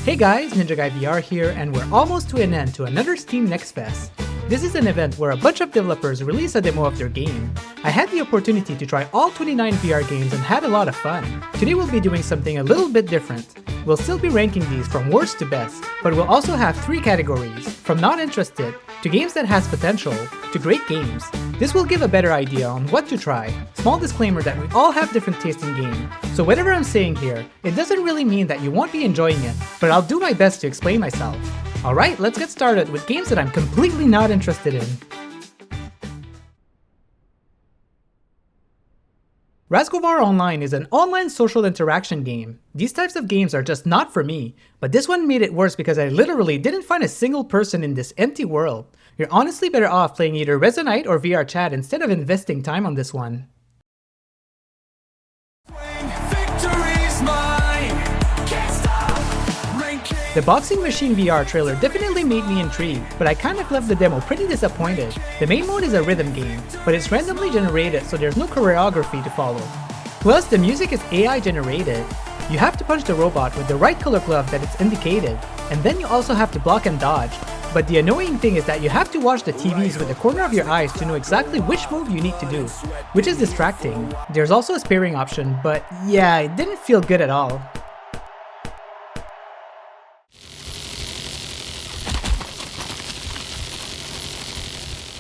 Hey guys, Ninja Guy VR here, and we're almost to an end to another Steam Next Fest. This is an event where a bunch of developers release a demo of their game. I had the opportunity to try all 29 VR games and had a lot of fun. Today we'll be doing something a little bit different. We'll still be ranking these from worst to best, but we'll also have 3 categories, from not interested, to games that has potential, to great games. This will give a better idea on what to try. Small disclaimer that we all have different tastes in game, so whatever I'm saying here, it doesn't really mean that you won't be enjoying it, but I'll do my best to explain myself. Alright, let's get started with games that I'm completely not interested in. Razgovor Online is an online social interaction game. These types of games are just not for me, but this one made it worse because I literally didn't find a single person in this empty world. You're honestly better off playing either Resonite or VR Chat instead of investing time on this one. The Boxing Machine VR trailer definitely made me intrigued, but I kind of left the demo pretty disappointed. The main mode is a rhythm game, but it's randomly generated so there's no choreography to follow. Plus, the music is AI generated. You have to punch the robot with the right color glove that it's indicated, and then you also have to block and dodge. But the annoying thing is that you have to watch the TVs with the corner of your eyes to know exactly which move you need to do, which is distracting. There's also a sparing option, but yeah, it didn't feel good at all.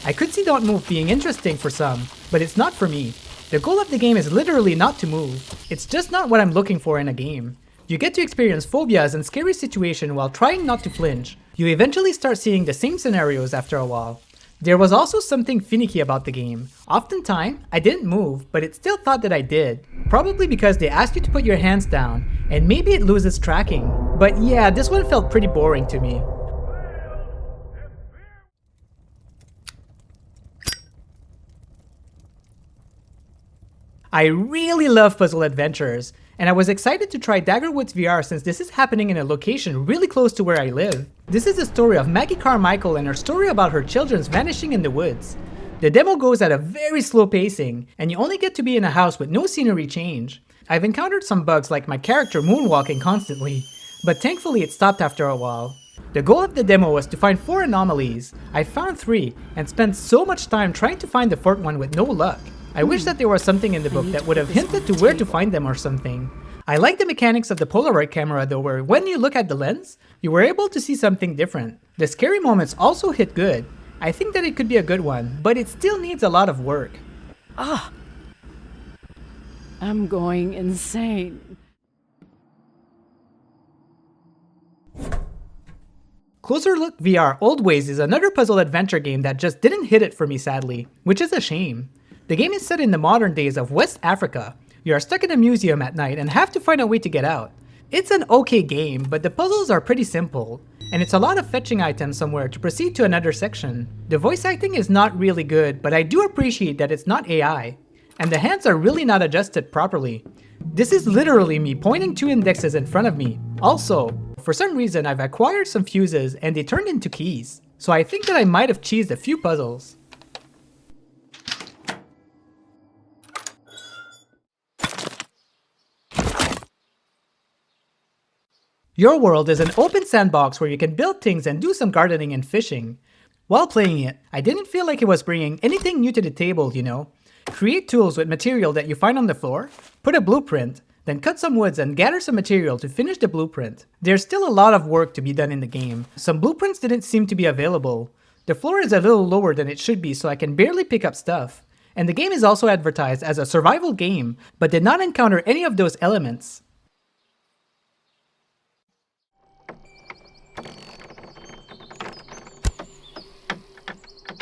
I could see Don't Move being interesting for some, but it's not for me. The goal of the game is literally not to move. It's just not what I'm looking for in a game. You get to experience phobias and scary situations while trying not to flinch. You eventually start seeing the same scenarios after a while. There was also something finicky about the game. Oftentimes, I didn't move, but it still thought that I did. Probably because they asked you to put your hands down, and maybe it loses tracking. But yeah, this one felt pretty boring to me. I really love puzzle adventures, and I was excited to try Dagger Woods VR since this is happening in a location really close to where I live. This is the story of Maggie Carmichael and her story about her children's vanishing in the woods. The demo goes at a very slow pacing, and you only get to be in a house with no scenery change. I've encountered some bugs like my character moonwalking constantly, but thankfully it stopped after a while. The goal of the demo was to find 4 anomalies. I found 3, and spent so much time trying to find the 4th one with no luck. I wish that there was something in the book that would have hinted to where to find them or something. I like the mechanics of the Polaroid camera though, where when you look at the lens, you were able to see something different. The scary moments also hit good. I think that it could be a good one, but it still needs a lot of work. I'm going insane. CloserLook VR Oldways is another puzzle adventure game that just didn't hit it for me sadly, which is a shame. The game is set in the modern days of West Africa. You are stuck in a museum at night and have to find a way to get out. It's an okay game, but the puzzles are pretty simple, and it's a lot of fetching items somewhere to proceed to another section. The voice acting is not really good, but I do appreciate that it's not AI, and the hands are really not adjusted properly. This is literally me pointing 2 indexes in front of me. Also, for some reason I've acquired some fuses and they turned into keys, so I think that I might have cheesed a few puzzles. Your World is an open sandbox where you can build things and do some gardening and fishing. While playing it, I didn't feel like it was bringing anything new to the table, you know. Create tools with material that you find on the floor, put a blueprint, then cut some woods and gather some material to finish the blueprint. There's still a lot of work to be done in the game. Some blueprints didn't seem to be available. The floor is a little lower than it should be, so I can barely pick up stuff. And the game is also advertised as a survival game, but did not encounter any of those elements.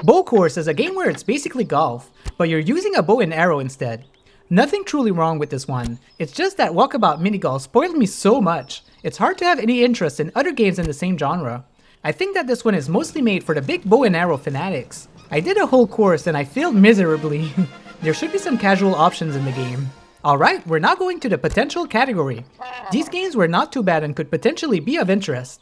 Bow Course is a game where it's basically golf, but you're using a bow and arrow instead. Nothing truly wrong with this one, it's just that Walkabout Minigolf spoiled me so much. It's hard to have any interest in other games in the same genre. I think that this one is mostly made for the big bow and arrow fanatics. I did a whole course and I failed miserably. There should be some casual options in the game. Alright, we're now going to the potential category. These games were not too bad and could potentially be of interest.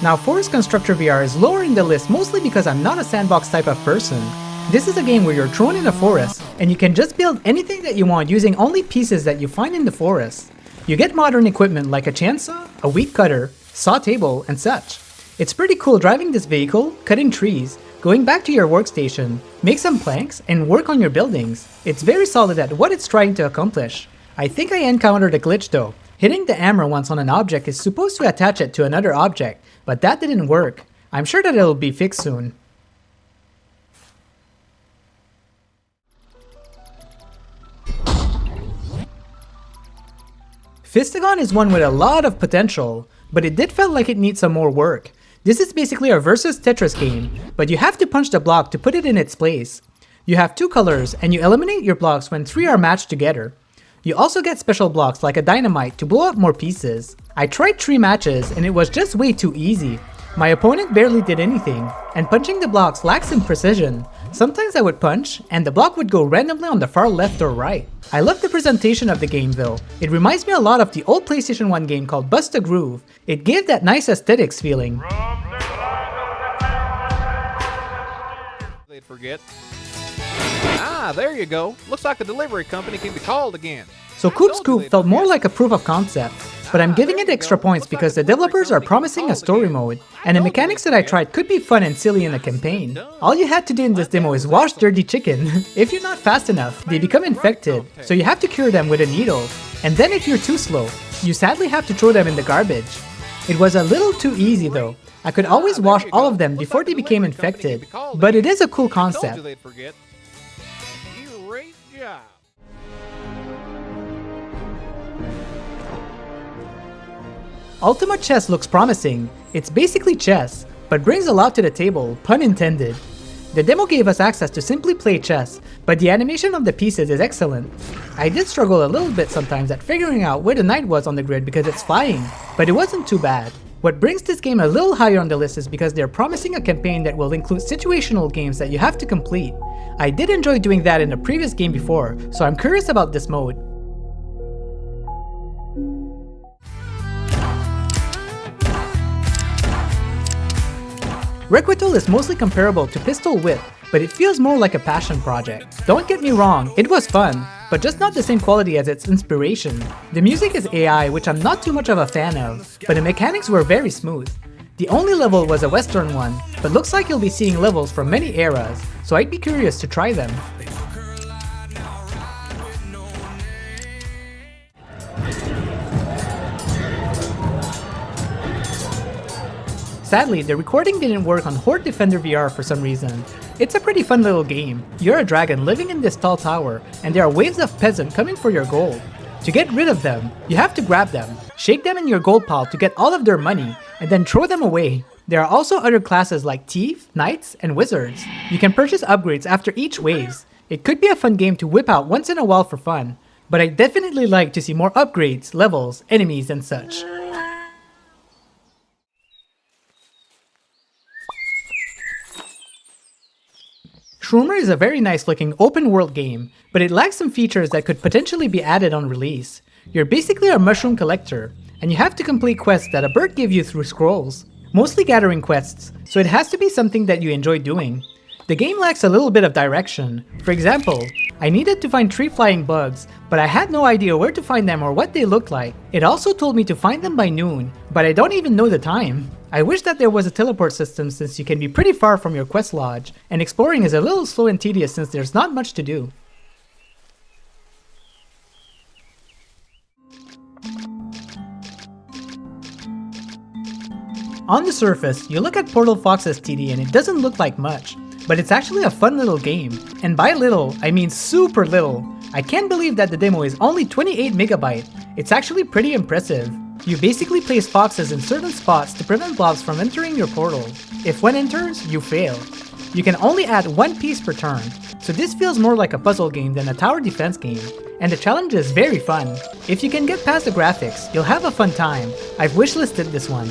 Now, Forest Constructor VR is lower in the list mostly because I'm not a sandbox type of person. This is a game where you're thrown in a forest, and you can just build anything that you want using only pieces that you find in the forest. You get modern equipment like a chainsaw, a weed cutter, saw table, and such. It's pretty cool driving this vehicle, cutting trees, going back to your workstation, make some planks, and work on your buildings. It's very solid at what it's trying to accomplish. I think I encountered a glitch though. Hitting the hammer once on an object is supposed to attach it to another object, but that didn't work. I'm sure that it'll be fixed soon. Fistagon is one with a lot of potential, but it did feel like it needs some more work. This is basically a versus Tetris game, but you have to punch the block to put it in its place. You have 2 colors, and you eliminate your blocks when 3 are matched together. You also get special blocks like a dynamite to blow up more pieces. I tried 3 matches and it was just way too easy. My opponent barely did anything, and punching the blocks lacks in precision. Sometimes I would punch, and the block would go randomly on the far left or right. I love the presentation of the game though. It reminds me a lot of the old PlayStation 1 game called Bust a Groove. It gave that nice aesthetics feeling. They'd forget. Ah, there you go. Looks like the delivery company can be called again. So CoopScoop felt more like a proof of concept, but I'm giving it extra points because the developers are promising a story mode, and the mechanics that I tried could be fun and silly in a campaign. All you had to do in this demo is wash dirty chicken. If you're not fast enough, they become infected, so you have to cure them with a needle, and then if you're too slow, you sadly have to throw them in the garbage. It was a little too easy though. I could always wash all of them before they became infected, but it is a cool concept. Great job. Ultima Chess looks promising. It's basically chess, but brings a lot to the table, pun intended. The demo gave us access to simply play chess, but the animation of the pieces is excellent. I did struggle a little bit sometimes at figuring out where the knight was on the grid because it's flying, but it wasn't too bad. What brings this game a little higher on the list is because they're promising a campaign that will include situational games that you have to complete. I did enjoy doing that in a previous game before, so I'm curious about this mode. Requital is mostly comparable to Pistol Whip, but it feels more like a passion project. Don't get me wrong, it was fun, but just not the same quality as its inspiration. The music is AI, which I'm not too much of a fan of, but the mechanics were very smooth. The only level was a western one, but looks like you'll be seeing levels from many eras, so I'd be curious to try them. Sadly, the recording didn't work on Hoard Defender VR for some reason. It's a pretty fun little game. You're a dragon living in this tall tower, and there are waves of peasants coming for your gold. To get rid of them, you have to grab them, shake them in your gold pile to get all of their money, and then throw them away. There are also other classes like Thief, Knights, and Wizards. You can purchase upgrades after each wave. It could be a fun game to whip out once in a while for fun, but I'd definitely like to see more upgrades, levels, enemies, and such. Shroomer is a very nice looking open world game, but it lacks some features that could potentially be added on release. You're basically a mushroom collector, and you have to complete quests that a bird gives you through scrolls. Mostly gathering quests, so it has to be something that you enjoy doing. The game lacks a little bit of direction. For example, I needed to find 3 flying bugs, but I had no idea where to find them or what they looked like. It also told me to find them by noon, but I don't even know the time. I wish that there was a teleport system since you can be pretty far from your quest lodge, and exploring is a little slow and tedious since there's not much to do. On the surface, you look at Portal Fox's TD and it doesn't look like much, but it's actually a fun little game. And by little, I mean super little. I can't believe that the demo is only 28 megabyte. It's actually pretty impressive. You basically place foxes in certain spots to prevent blobs from entering your portal. If one enters, you fail. You can only add 1 piece per turn, so this feels more like a puzzle game than a tower defense game, and the challenge is very fun. If you can get past the graphics, you'll have a fun time. I've wishlisted this one.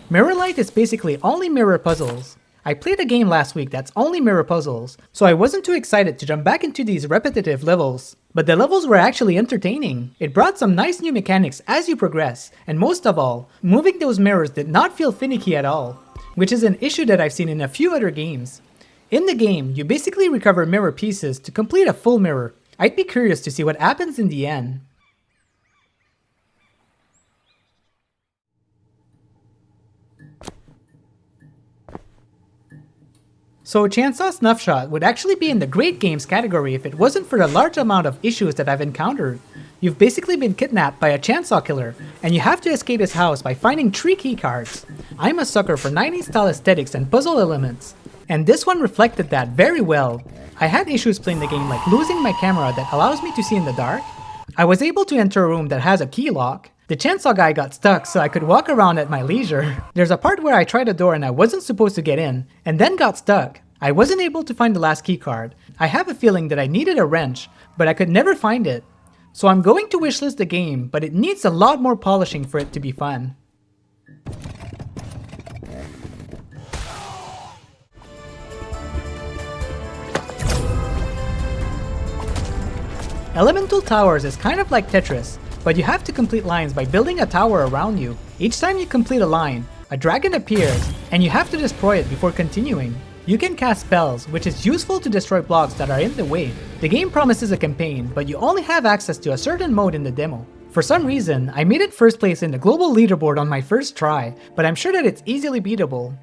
Mirrorlight is basically only mirror puzzles. I played a game last week that's only mirror puzzles, so I wasn't too excited to jump back into these repetitive levels. But the levels were actually entertaining. It brought some nice new mechanics as you progress, and most of all, moving those mirrors did not feel finicky at all, which is an issue that I've seen in a few other games. In the game, you basically recover mirror pieces to complete a full mirror. I'd be curious to see what happens in the end. So Chainsaw Snuffshot would actually be in the great games category if it wasn't for the large amount of issues that I've encountered. You've basically been kidnapped by a chainsaw killer, and you have to escape his house by finding 3 keycards. I'm a sucker for 90s style aesthetics and puzzle elements, and this one reflected that very well. I had issues playing the game like losing my camera that allows me to see in the dark. I was able to enter a room that has a key lock. The chainsaw guy got stuck so I could walk around at my leisure. There's a part where I tried a door and I wasn't supposed to get in, and then got stuck. I wasn't able to find the last keycard. I have a feeling that I needed a wrench, but I could never find it. So I'm going to wishlist the game, but it needs a lot more polishing for it to be fun. Elemental Towers is kind of like Tetris, but you have to complete lines by building a tower around you. Each time you complete a line, a dragon appears, and you have to destroy it before continuing. You can cast spells, which is useful to destroy blocks that are in the way. The game promises a campaign, but you only have access to a certain mode in the demo. For some reason, I made it first place in the global leaderboard on my first try, but I'm sure that it's easily beatable.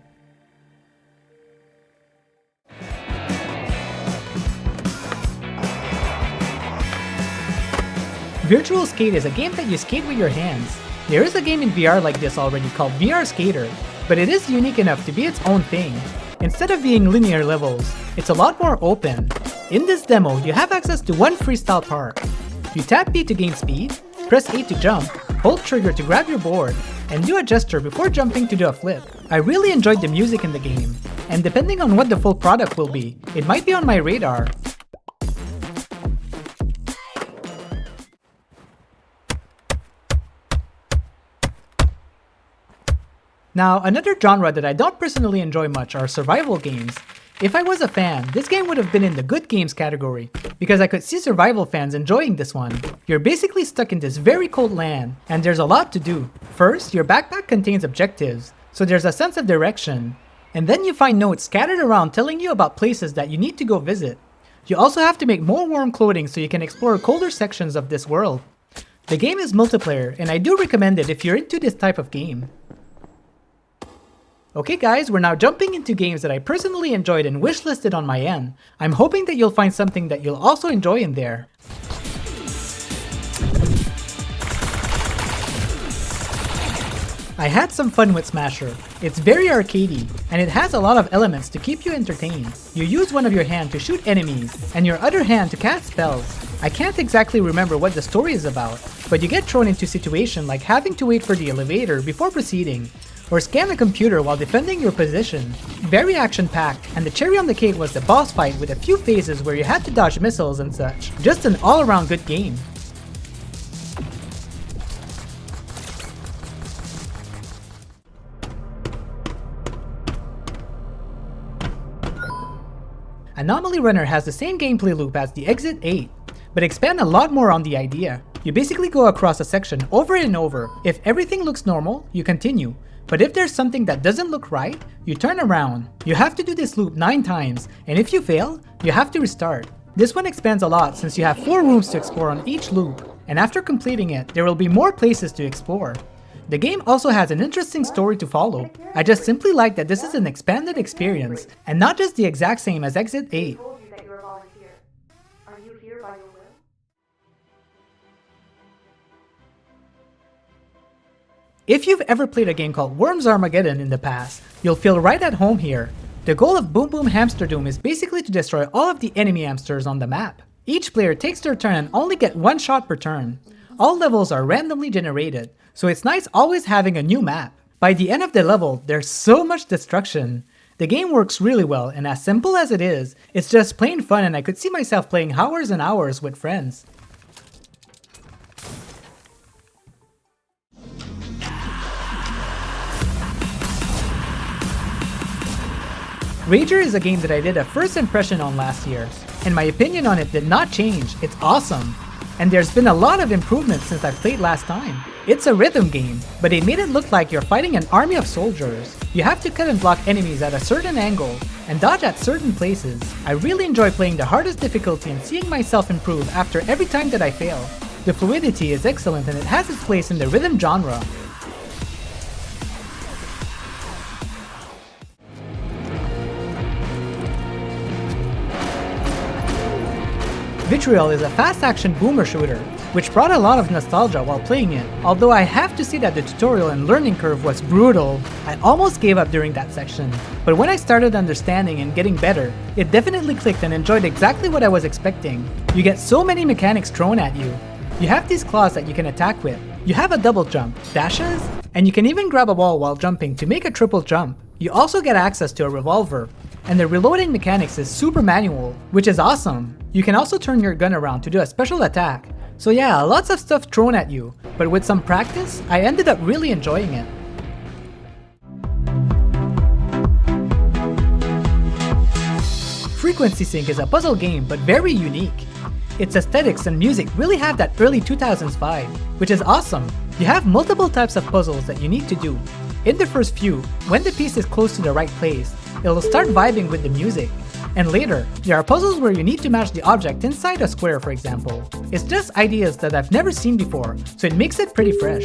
Virtual Skate is a game that you skate with your hands. There is a game in VR like this already called VR Skater, but it is unique enough to be its own thing. Instead of being linear levels, it's a lot more open. In this demo, you have access to one freestyle park. You tap B to gain speed, press A to jump, hold trigger to grab your board, and do a gesture before jumping to do a flip. I really enjoyed the music in the game, and depending on what the full product will be, it might be on my radar. Now, another genre that I don't personally enjoy much are survival games. If I was a fan, this game would have been in the good games category, because I could see survival fans enjoying this one. You're basically stuck in this very cold land, and there's a lot to do. First, your backpack contains objectives, so there's a sense of direction. And then you find notes scattered around telling you about places that you need to go visit. You also have to make more warm clothing so you can explore colder sections of this world. The game is multiplayer, and I do recommend it if you're into this type of game. Okay guys, we're now jumping into games that I personally enjoyed and wishlisted on my end. I'm hoping that you'll find something that you'll also enjoy in there. I had some fun with Smasher. It's very arcadey, and it has a lot of elements to keep you entertained. You use one of your hand to shoot enemies, and your other hand to cast spells. I can't exactly remember what the story is about, but you get thrown into situations like having to wait for the elevator before proceeding, or scan a computer while defending your position. Very action-packed, and the cherry on the cake was the boss fight with a few phases where you had to dodge missiles and such. Just an all-around good game. Anomaly Runner has the same gameplay loop as the Exit 8, but expand a lot more on the idea. You basically go across a section over and over. If everything looks normal, you continue. But if there's something that doesn't look right, you turn around. You have to do this loop 9 times, and if you fail, you have to restart. This one expands a lot since you have 4 rooms to explore on each loop, and after completing it, there will be more places to explore. The game also has an interesting story to follow. I just simply like that this is an expanded experience, and not just the exact same as Exit 8. If you've ever played a game called Worms Armageddon in the past, you'll feel right at home here. The goal of Boom Boom Hamster Doom is basically to destroy all of the enemy hamsters on the map. Each player takes their turn and only get 1 shot per turn. All levels are randomly generated, so it's nice always having a new map. By the end of the level, there's so much destruction. The game works really well, and as simple as it is, it's just plain fun, and I could see myself playing hours and hours with friends. Rager is a game that I did a first impression on last year, and my opinion on it did not change. It's awesome. and there's been a lot of improvements since I played last time. It's a rhythm game, but they made it look like you're fighting an army of soldiers. You have to cut and block enemies at a certain angle, and dodge at certain places. I really enjoy playing the hardest difficulty and seeing myself improve after every time that I fail. The fluidity is excellent and it has its place in the rhythm genre. Vitriol is a fast-action boomer shooter, which brought a lot of nostalgia while playing it. Although I have to say that the tutorial and learning curve was brutal. I almost gave up during that section. But when I started understanding and getting better, it definitely clicked and enjoyed exactly what I was expecting. You get so many mechanics thrown at you. You have these claws that you can attack with. You have a double jump, dashes, and you can even grab a wall while jumping to make a triple jump. You also get access to a revolver. And the reloading mechanics is super manual, which is awesome. You can also turn your gun around to do a special attack. So yeah, lots of stuff thrown at you, but with some practice, I ended up really enjoying it. Frequency Sync is a puzzle game, but very unique. Its aesthetics and music really have that early 2000s vibe, which is awesome. You have multiple types of puzzles that you need to do. In the first few, when the piece is close to the right place, it'll start vibing with the music. And later, there are puzzles where you need to match the object inside a square, for example. It's just ideas that I've never seen before, so it makes it pretty fresh.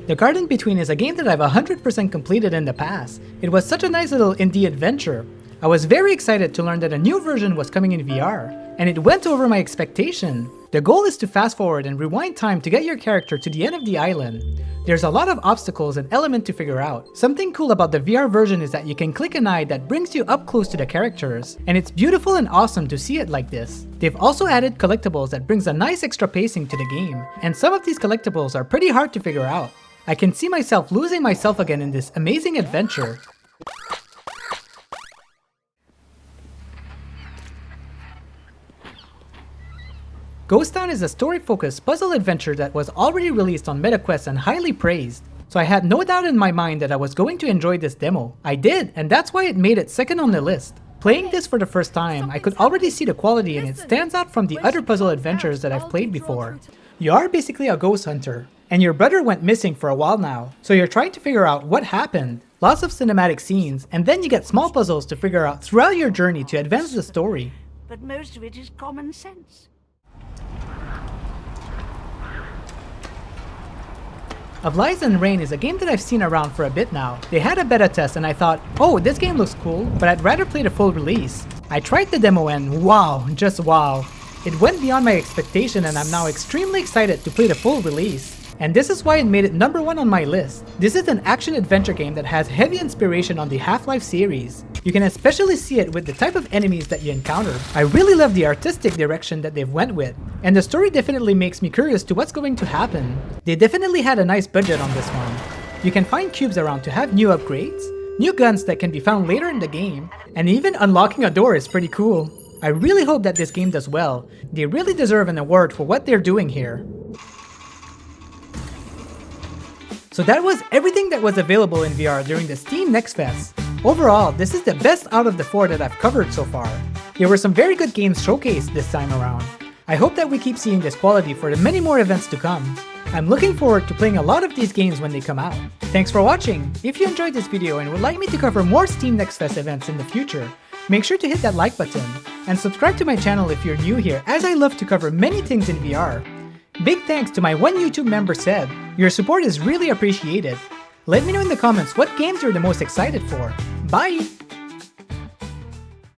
The Garden Between is a game that I've 100% completed in the past. It was such a nice little indie adventure. I was very excited to learn that a new version was coming in VR, and it went over my expectation. The goal is to fast forward and rewind time to get your character to the end of the island. There's a lot of obstacles and elements to figure out. Something cool about the VR version is that you can click an eye that brings you up close to the characters, and it's beautiful and awesome to see it like this. They've also added collectibles that brings a nice extra pacing to the game, and some of these collectibles are pretty hard to figure out. I can see myself losing myself again in this amazing adventure. Ghost Town is a story-focused puzzle adventure that was already released on MetaQuest and highly praised, so I had no doubt in my mind that I was going to enjoy this demo. I did, and that's why it made it second on the list. Playing this for the first time, I could already see the quality and it stands out from the other puzzle adventures that I've played before. You are basically a ghost hunter, and your brother went missing for a while now, so you're trying to figure out what happened. Lots of cinematic scenes, and then you get small puzzles to figure out throughout your journey to advance the story. But most of it is common sense. Of Lies and Rain is a game that I've seen around for a bit now. They had a beta test and I thought, oh, this game looks cool, but I'd rather play the full release. I tried the demo and wow, just wow. It went beyond my expectation and I'm now extremely excited to play the full release. And this is why it made it number 1 on my list. This is an action-adventure game that has heavy inspiration on the Half-Life series. You can especially see it with the type of enemies that you encounter. I really love the artistic direction that they've went with, and the story definitely makes me curious to what's going to happen. They definitely had a nice budget on this one. You can find cubes around to have new upgrades, new guns that can be found later in the game, and even unlocking a door is pretty cool. I really hope that this game does well. They really deserve an award for what they're doing here. So that was everything that was available in VR during the Steam Next Fest. Overall, this is the best out of the 4 that I've covered so far. There were some very good games showcased this time around. I hope that we keep seeing this quality for the many more events to come. I'm looking forward to playing a lot of these games when they come out. Thanks for watching! If you enjoyed this video and would like me to cover more Steam Next Fest events in the future, make sure to hit that like button, and subscribe to my channel if you're new here, as I love to cover many things in VR. Big thanks to my one YouTube member Seb. Your support is really appreciated. Let me know in the comments what games you're the most excited for. Bye!